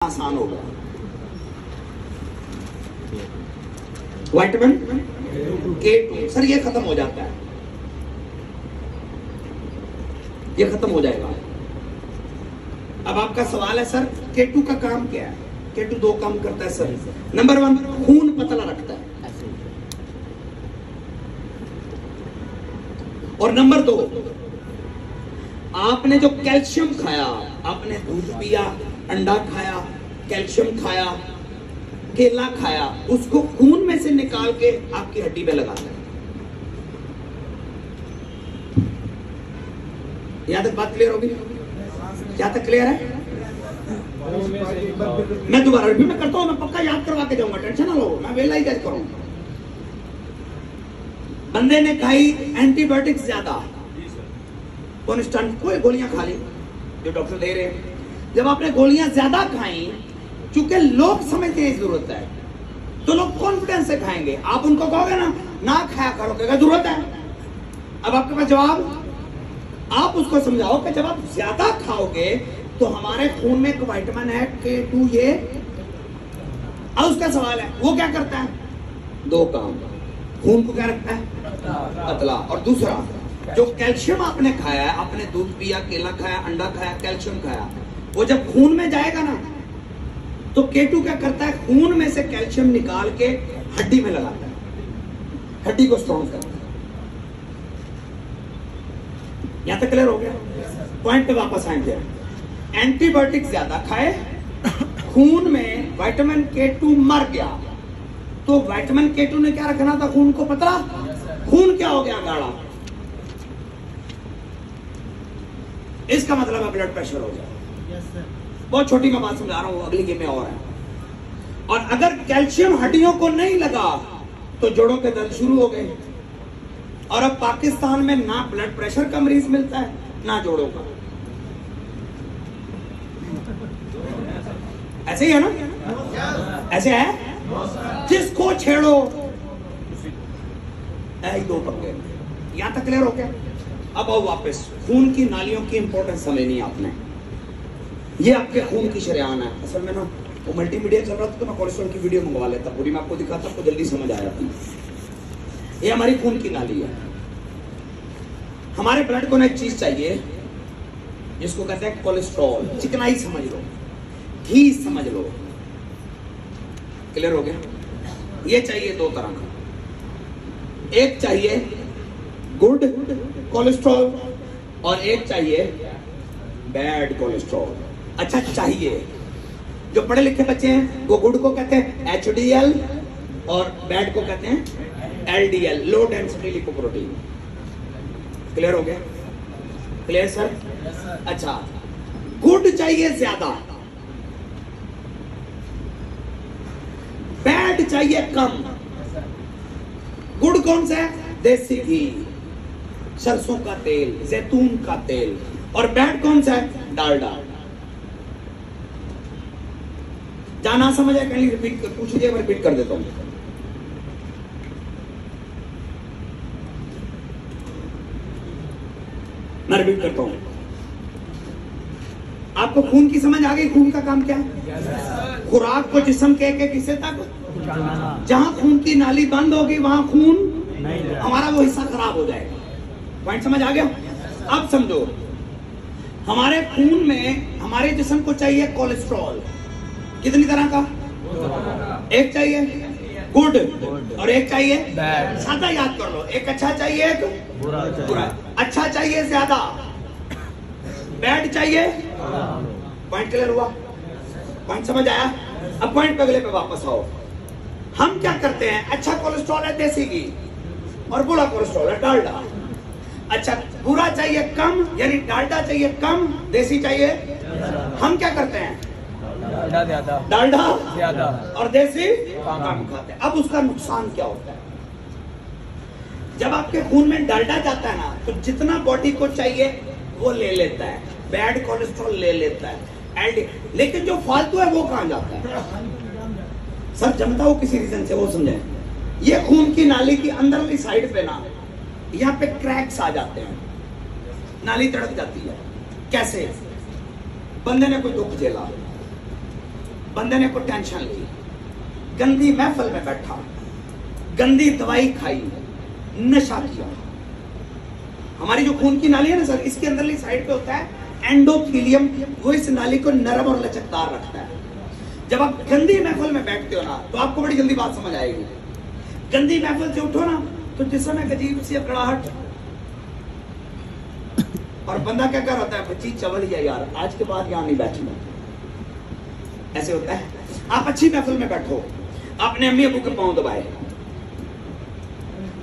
आसान होगा। Vitamin K2 sir ये खत्म हो जाता है, ये खत्म हो जाएगा। अब आपका सवाल है सर K2 का काम क्या है? K2 दो काम करता है सर। नंबर 1 खून पतला रखता है, और नंबर 2 आपने जो कैल्शियम खाया, आपने दूध पिया, अंडा खाया, कैल्शियम खाया, केला खाया, उसको खून में से निकाल के आपकी हड्डी पे लगाता है। यहां तक बात क्लियर होगी? क्या तक क्लियर है? मैं दोबारा रिव्यू में करता हूं, मैं पक्का याद करवा के जाऊंगा, टेंशन ना लो, मैं वेला ही जज करूंगा। बंदे ने खाई एंटीबायोटिक्स ज्यादा, कोई गोलियां खा ली जो डॉक्टर दे रहे हैं। जब आपने गोलियां ज्यादा खाई, चूंकि लोग समझते हैं जरूरत है, तो लोग कॉन्फिडेंस से खाएंगे। आप उनको कहोगे ना खाया करो, कहेगा जरूरत है। अब आपके पास जवाब, आप उसको समझाओ कि जब आप ज्यादा खाओगे तो हमारे खून में एक विटामिन है K2, ये अब उसका सवाल है वो क्या करता है? दो काम, खून को क्या रखता है? पतला। और दूसरा जो कैल्शियम आपने खाया है, आपने दूध पिया, केला खाया, अंडा खाया, कैल्शियम खाया, वो जब खून में जाएगा ना तो K2 क्या करता है? खून में से कैल्शियम निकाल के हड्डी में लगाता है, हड्डी को स्ट्रॉन्ग करता है। यहां तक क्लियर हो गया? पॉइंट पे वापस आएंगे। एंटीबायोटिक ज्यादा खाए, खून में विटामिन K2 मर गया, तो विटामिन K2 ने क्या रखना था? खून को पतला। खून क्या हो गया? गाढ़ा। इसका मतलब है ब्लड प्रेशर हो गया। बहुत छोटी मैं बात समझा रहा हूं, अगली गेम में और है। और अगर कैल्शियम हड्डियों को नहीं लगा तो जोड़ों के दर्द शुरू हो गए। और अब पाकिस्तान में ना ब्लड प्रेशर का मरीज मिलता है, ना जोड़ों का। ऐसे ही है ना? ऐसे है, जिसको छेड़ो ऐ दो पक्के। यहां तक क्लियर हो गया? अब आओ वापस, खून की नालियों की इंपॉर्टेंस समझनी है आपने। ये आपके खून की शरेआन है। असल में ना वो मल्टीमीडिया चल रहा था तो मैं कोलेस्ट्रॉल की वीडियो मंगवा लेता, पूरी मैं आपको दिखाता, आपको जल्दी समझ आया था। ये हमारी खून की नाली है। हमारे ब्लड को ना एक चीज चाहिए जिसको कहते हैं कोलेस्ट्रॉल। चिकनाई समझ लो, घी समझ लो। क्लियर हो गया? ये चाहिए दो तरह का, एक चाहिए गुड कोलेस्ट्रॉल और एक चाहिए बैड कोलेस्ट्रॉल। अच्छा चाहिए, जो पढ़े लिखे बच्चे हैं वो गुड को कहते हैं HDL और बैड को कहते हैं LDL, low density lipoprotein. Clear हो गया? Clear sir? अच्छा, गुड चाहिए ज्यादा, बैड चाहिए कम। गुड कौन सा है? देसी घी, सरसों का तेल, जैतून का तेल। और बैड कौन सा है? डालडा। जाना समझ आया? कहीं रिपीट पूछ लीजिए, मैं रिपीट कर देता हूं। मैं रिपीट करता हूं। आपको खून की समझ आ गई? खून का काम क्या है? खुराक को जिस्म के एक हिस्से तक, जहां खून की नाली बंद होगी वहां खून हमारा वो हिस्सा खराब हो जाएगा। पॉइंट समझ आ गया? अब समझो, हमारे खून में हमारे जिस्म को चाहिए कोलेस्ट्रॉल। कितनी तरह का? एक चाहिए गुड और एक चाहिए बैड। सादा याद कर लो, एक अच्छा चाहिए, एक बुरा। अच्छा चाहिए ज्यादा, बैड चाहिए। पॉइंट क्लियर हुआ? पॉइंट समझ आया? अब पॉइंट पे अगले पे वापस आओ। हम क्या करते हैं? अच्छा कोलेस्ट्रॉल है देसी घी और बुरा कोलेस्ट्रॉल है डालडा। अच्छा, बुरा चाहिए कम, यानी डालडा चाहिए कम, देसी चाहिए। हम क्या करते हैं? डालडा ज्यादा और देसी कम खाते हैं। अब उसका नुकसान क्या होता है? जब आपके खून में डालडा जाता है ना, तो जितना बॉडी को चाहिए वो ले लेता है, बैड कोलेस्ट्रॉल ले लेता है, लेकिन जो फालतू है वो कहां जाता है? सब जमता हो किसी रीजन से, वो समझे। ये खून की नाली की अंदर वाली साइड पे ना, यहाँ पे क्रैक्स आ जाते हैं, नाली तड़क जाती है। कैसे? बंदे ने कोई दुख झेला, बंदे ने कोई टेंशन ली, गंदी महफिल में बैठा, गंदी दवाई खाई, नशा किया। हमारी जो खून की नाली है ना सर, इसके अंदरली साइड पे होता है एंडोथेलियम, वो इस नाली को नरम और लचकदार रखता है। जब आप गंदी महफिल में बैठते हो ना, तो आपको बड़ी जल्दी बात समझ आएगी। गंदी महफिल से उठो ना, तो जिसमें एक अजीब सी अकड़ाहट, और बंदा क्या कर होता है, बच्ची चवल या यार, आज के बाद यहाँ नहीं बैठना, ऐसे होता है। आप अच्छी महफिल में बैठो, आपने अम्मी अबू के पांव दबाए,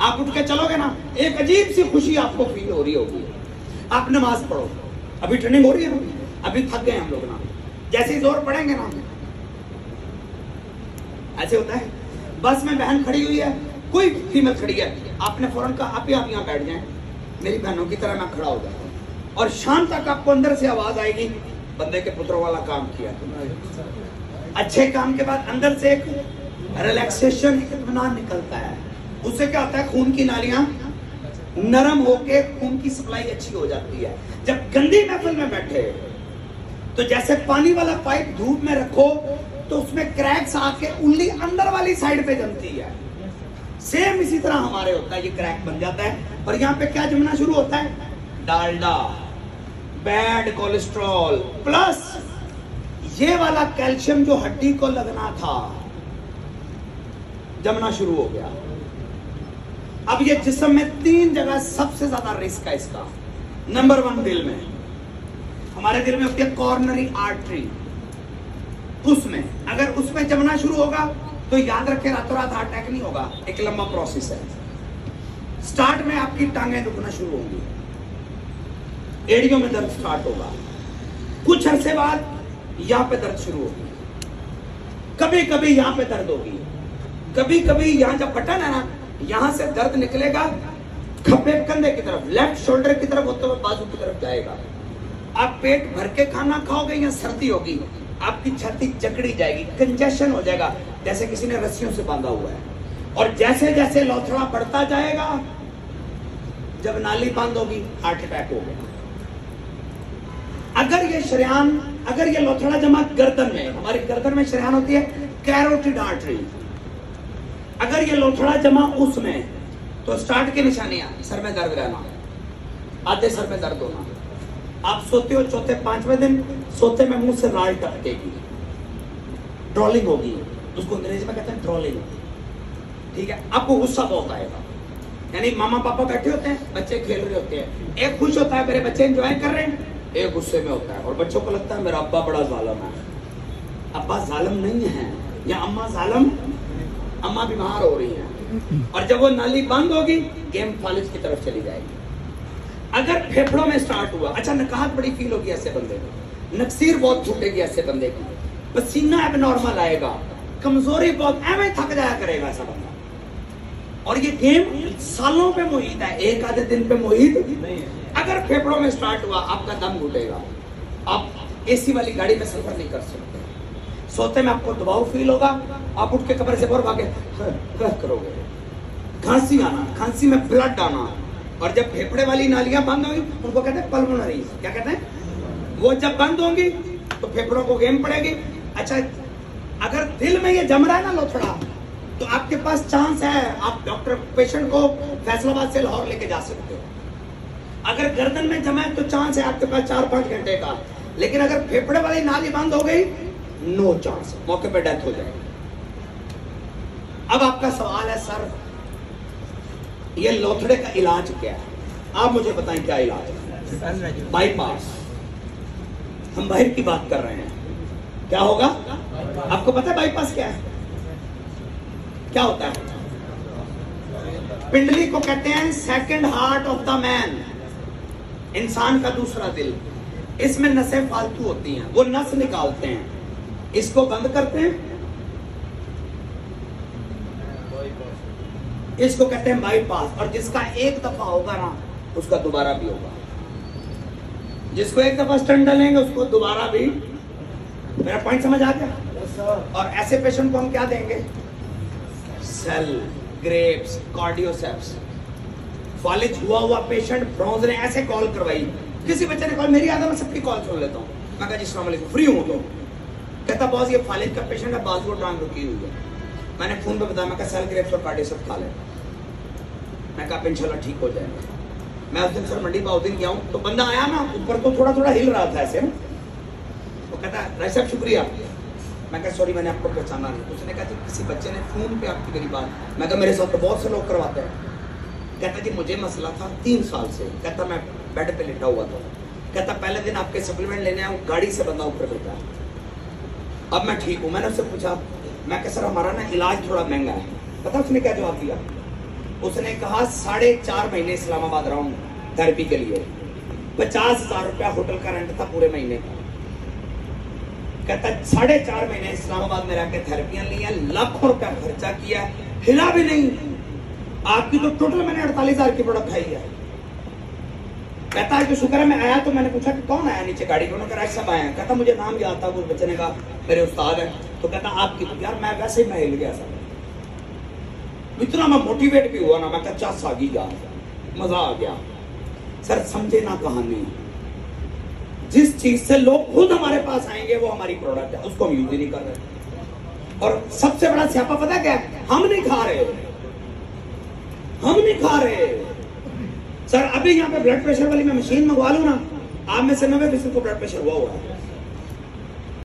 आप उठ के चलोगे ना, एक अजीब सी खुशी आपको फील हो रही होगी। आप नमाज पढ़ो, अभी ट्रेनिंग हो रही है ना, अभी थक गए हम लोग ना, जैसे ही जोर पड़ेंगे ना, ऐसे होता है। बस में बहन खड़ी हुई है, कोई फीमेल खड़ी है, आपने फौरन कहा आप यहाँ बैठ जाएं, मेरी बहनों की तरह मैं खड़ा हो जाता हूँ, और शाम तक आपको अंदर से आवाज आएगी, बंदे के पुत्र वाला काम किया। अच्छे काम के बाद अंदर से एक रिलैक्सेशन, इत्मीनान निकलता है। उससे क्या होता है, खून की नालियां नरम होके खून की सप्लाई अच्छी हो जाती है। जब गंदी महफिल में बैठे, तो जैसे पानी वाला पाइप धूप में रखो तो उसमें क्रैक्स आके उंगली अंदर वाली साइड पे जमती है, सेम इसी तरह हमारे होता है, ये क्रैक बन जाता है। और यहाँ पे क्या जमना शुरू होता है, डालडा, बैड कोलेस्ट्रॉल, प्लस ये वाला कैल्शियम जो हड्डी को लगना था, जमना शुरू हो गया। अब ये जिस्म में 3 जगह सबसे ज्यादा रिस्क है इसका। नंबर 1 दिल में, हमारे दिल में होती है कॉर्नरी आर्टरी, उसमें अगर उसमें जमना शुरू होगा तो याद रखें रातों रात हार्ट अटैक नहीं होगा, एक लंबा प्रोसेस है। स्टार्ट में आपकी टांगें दुखना शुरू होंगी, एड़ियों में दर्द स्टार्ट होगा, कुछ अरसे बाद यहां पे दर्द शुरू होगी, कभी कभी यहां पे दर्द होगी, कभी कभी यहां जब बटन है ना, यहां से दर्द निकलेगा खब्बे कंधे की तरफ, लेफ्ट शोल्डर की तरफ होते हुए बाजू की तरफ जाएगा। आप पेट भर के खाना खाओगे या सर्दी होगी, आपकी छाती जकड़ी जाएगी, कंजेशन हो जाएगा, जैसे किसी ने रस्सियों से बांधा हुआ है। और जैसे जैसे लौथड़ा बढ़ता जाएगा, जब नाली बंद होगी, हार्ट अटैक हो गया। अगर ये शरेआन, अगर ये लौथड़ा जमा गर्दन में, हमारी गर्दन में शरेआन होती है कैरोटिड आर्टरी, अगर ये लौथड़ा जमा उसमें, तो स्टार्ट की निशानियां, सर में दर्द रहना, आधे सर में दर्द होना, आप सोते हो चौथे 5वें दिन सोते में मुंह से राल टपकेगी, ड्रॉलिंग होगी, उसको अंग्रेजी में कहते हैं ड्रॉलिंग, ठीक है। आपको गुस्सा बहुत आएगा, यानी मामा पापा बैठे होते हैं, बच्चे खेल रहे होते हैं, एक खुश होता है मेरे बच्चे एंजॉय कर रहे हैं, एक गुस्से में होता है, और बच्चों को लगता है मेरा अब्बा बड़ा जालिम है। अब्बा जालिम नहीं है, या अम्मा जालिम, अम्मा बीमार हो रही है। और जब वो नाली बंद होगी, गेम फालिज की तरफ चली जाएगी। अगर फेफड़ों में स्टार्ट हुआ, अच्छा नकाहत बड़ी फील होगी ऐसे बंदे को, नक्सीर बहुत छूटेगी ऐसे बंदे की, पसीना एबनॉर्मल आएगा, कमजोरी बहुत, ऐਵੇਂ थक जाया करेगा ऐसा बंदा। और ये गेम सालों पे मुहित है, एक आधे दिन पे मुहित नहीं है। अगर फेफड़ों में स्टार्ट हुआ, आपका दम घुटेगा, आप एसी वाली गाड़ी में सफर नहीं कर सकते, सोते में आपको दबाव फील होगा, आप उठ के कब्र से बाहर भागे करोगे, खांसी आना, खांसी में ब्लड आना। और जब फेफड़े वाली नालियां बंद होंगी, उनको कहते हैं पल्मोनरी, क्या कहते हैं, वो जब बंद होंगी तो फेफड़ों को गेम पड़ेगी। अच्छा, अगर दिल में ये जम रहा है ना लौथड़ा, तो आपके पास चांस है, आप डॉक्टर पेशेंट को फैसलाबाद से लाहौर लेके जा सकते हो। अगर गर्दन में जमा है तो चांस है आपके पास 4-5 घंटे का, लेकिन अगर फेफड़े वाली नाली बंद हो गई, नो चांस, मौके पे डेथ हो जाएगी। अब आपका सवाल है, सर ये लौथड़े का इलाज क्या है? आप मुझे बताएं क्या इलाज है? बाईपास, हम बाहर की बात कर रहे हैं, क्या होगा? आपको पता है बाईपास क्या है? क्या होता है? पिंडली को कहते हैं second heart of the man, इंसान का दूसरा दिल। इसमें नसें फालतू होती हैं, वो नस निकालते हैं, इसको बंद करते हैं, इसको कहते हैं बाईपास। और जिसका एक दफा होगा ना, उसका दोबारा भी होगा। जिसको एक दफा स्टंट डालेंगे, उसको दोबारा भी। मेरा पॉइंट समझ आ गया? और ऐसे पेशेंट को हम क्या देंगे? Cell, grapes, कार्डियोसेप्स। फालिज हुआ पेशेंट, ब्रॉन्ज ने ऐसे कॉल करवाई, किसी बच्चे ने कॉल, मेरी आदत मैं सबकी कॉल सुन लेता हूँ, मैं कहा जी अस्सलाम वालेकुम, फ्री हूँ तो कहता बॉस ये फालिज का पेशेंट है, बाजू और टांग रुकी हुई है। मैंने फोन पे बताया, मैं कहा सेल ग्रेप्स और कार्डिसप खा ले। मैं कहा इंशाल्लाह ठीक हो जाएगा। मैं उस दिन सर मंडी उस दिन गया हूँ, तो बंदा आया ना ऊपर तो थोड़ा थोड़ा हिल रहा था ऐसे ना, वो कहता राय साहब शुक्रिया। मैं कहा सॉरी मैंने आपको पहचाना नहीं। उसने कहा जी किसी बच्चे ने फोन पे आपकी मेरी बात, मैं कहा मेरे साथ तो बहुत से लोग करवाते हैं। कहता जी मुझे मसला था 3 साल से। कहता मैं बेड पे लेटा हुआ था। कहता पहले दिन आपके सप्लीमेंट लेने आया, गाड़ी से बंदा ऊपर गिरता, अब मैं ठीक हूँ। मैंने उससे पूछा, मैं कहा सर हमारा ना इलाज थोड़ा महंगा है। पता उसने क्या जवाब दिया? उसने कहा 4.5 महीने इस्लामाबाद रहा हूँ थेरेपी के लिए, 50,000 रुपया होटल का रेंट था पूरे महीने का। कहता 4.5 महीने इस्लामाबाद में रह के थेरेपियां ली हैं, लाखों रुपया खर्चा किया, हिला भी नहीं। आपकी तो टोटल मैंने 48,000 की प्रोडक्ट खाई है। कहता है कि शुक्र है मैं आया। तो मैंने पूछा कि कौन आया नीचे गाड़ी में? उन्होंने कहा सब आए हैं। कहता मुझे नाम याद था, उस बच्चे ने कहा मेरे उस्ताद है। तो कहता आपकी? तो यार मैं वैसे ही मैं हिल गया सर, इतना मैं मोटिवेट भी हुआ ना, मैं कहा चास आ गई यार, मजा आ गया। सर समझे ना कहानी, जिस चीज से लोग खुद हमारे पास आएंगे वो हमारी प्रोडक्ट है, उसको हम यूज ही नहीं कर रहे। और सबसे बड़ा स्यापा पता क्या है? हम नहीं खा रहे, हम नहीं खा रहे। सर अभी यहाँ पे ब्लड प्रेशर वाली मैं मशीन मंगवा लूं ना, आप में से 90% को ब्लड प्रेशर हुआ है।